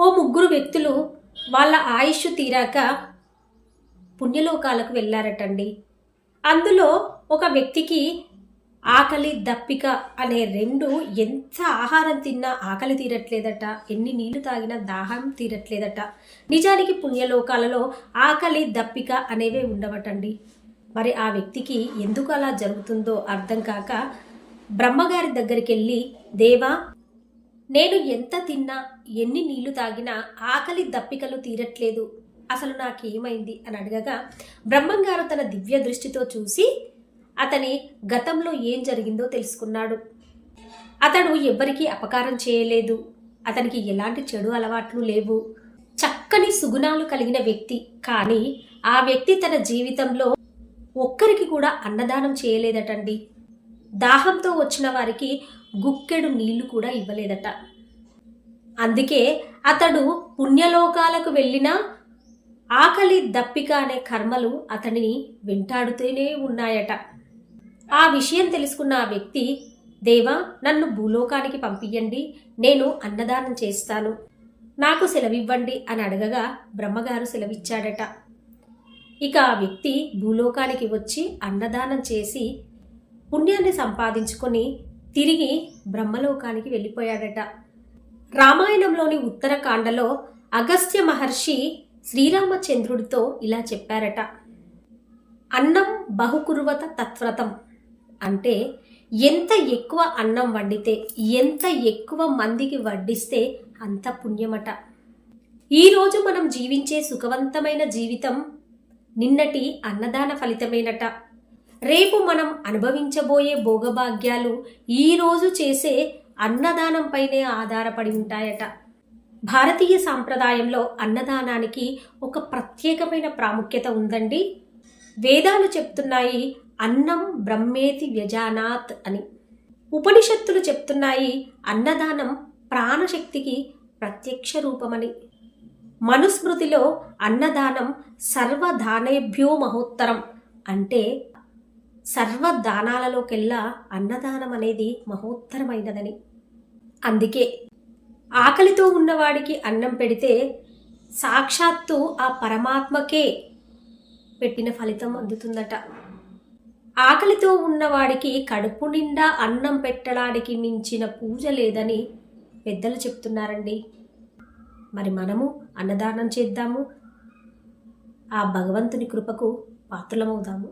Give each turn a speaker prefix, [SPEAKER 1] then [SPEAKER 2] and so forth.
[SPEAKER 1] ఓ ముగ్గురు వ్యక్తులు వాళ్ళ ఆయుష్ తీరాక పుణ్యలోకాలకు వెళ్ళారటండి. అందులో ఒక వ్యక్తికి ఆకలి దప్పిక అనే రెండు, ఎంత ఆహారం తిన్నా ఆకలి తీరట్లేదట, ఎన్ని నీళ్లు తాగినా దాహం తీరట్లేదట. నిజానికి పుణ్యలోకాలలో ఆకలి దప్పిక అనేవే ఉండవటండి. మరి ఆ వ్యక్తికి ఎందుకు అలా జరుగుతుందో అర్థం కాక బ్రహ్మగారి దగ్గరికి వెళ్ళి, దేవా, నేను ఎంత తిన్నా ఎన్ని నీళ్లు తాగినా ఆకలి దప్పికలు తీరట్లేదు, అసలు నాకేమైంది అని అడగగా బ్రహ్మంగారు తన దివ్య దృష్టితో చూసి అతని గతంలో ఏం జరిగిందో తెలుసుకున్నాడు. అతడు ఎవ్వరికీ అపకారం చేయలేదు, అతనికి ఎలాంటి చెడు అలవాట్లు లేవు, చక్కని సుగుణాలు కలిగిన వ్యక్తి. కానీ ఆ వ్యక్తి తన జీవితంలో ఒక్కరికి కూడా అన్నదానం చేయలేదటండి. దాహంతో వచ్చిన వారికి గుక్కెడు నీళ్లు కూడా ఇవ్వలేదట. అందుకే అతడు పుణ్యలోకాలకు వెళ్ళినా ఆకలి దప్పిక అనే కర్మలు అతనిని వెంటాడుతూనే ఉన్నాయట. ఆ విషయం తెలుసుకున్న ఆ వ్యక్తి, దేవా, నన్ను భూలోకానికి పంపియండి, నేను అన్నదానం చేస్తాను, నాకు సెలవివ్వండి అని అడగగా బ్రహ్మగారు సెలవిచ్చాడట. ఇక ఆ వ్యక్తి భూలోకానికి వచ్చి అన్నదానం చేసి పుణ్యాన్ని సంపాదించుకొని తిరిగి బ్రహ్మలోకానికి వెళ్ళిపోయాడట. రామాయణంలోని ఉత్తరకాండలో అగస్త్య మహర్షి శ్రీరామచంద్రుడితో ఇలా చెప్పారట, అన్నం బహుకుర్వత తత్వ్రతం. అంటే ఎంత ఎక్కువ అన్నం వండితే, ఎంత ఎక్కువ మందికి వడ్డిస్తే అంత పుణ్యమట. ఈరోజు మనం జీవించే సుఖవంతమైన జీవితం నిన్నటి అన్నదాన ఫలితమేనట. రేపు మనం అనుభవించబోయే భోగభాగ్యాలు ఈరోజు చేసే అన్నదానంపైనే ఆధారపడి ఉంటాయట. భారతీయ సాంప్రదాయంలో అన్నదానానికి ఒక ప్రత్యేకమైన ప్రాముఖ్యత ఉందండి. వేదాలు చెప్తున్నాయి అన్నం బ్రహ్మేతి వ్యజానాత్ అని. ఉపనిషత్తులు చెప్తున్నాయి అన్నదానం ప్రాణశక్తికి ప్రత్యక్ష రూపమని. మనుస్మృతిలో అన్నదానం సర్వదానేభ్యో మహోత్తరం, అంటే సర్వదానాలలోకెల్లా అన్నదానం అనేది మహోత్తరమైనదని. అందుకే ఆకలితో ఉన్నవాడికి అన్నం పెడితే సాక్షాత్తు ఆ పరమాత్మకే పెట్టిన ఫలితం అందుతుందట. ఆకలితో ఉన్నవాడికి కడుపు నిండా అన్నం పెట్టడానికి మించిన పూజ లేదని పెద్దలు చెప్తున్నారండి. మరి మనము అన్నదానం చేద్దాము, ఆ భగవంతుని కృపకు పాత్రలమవుదాము.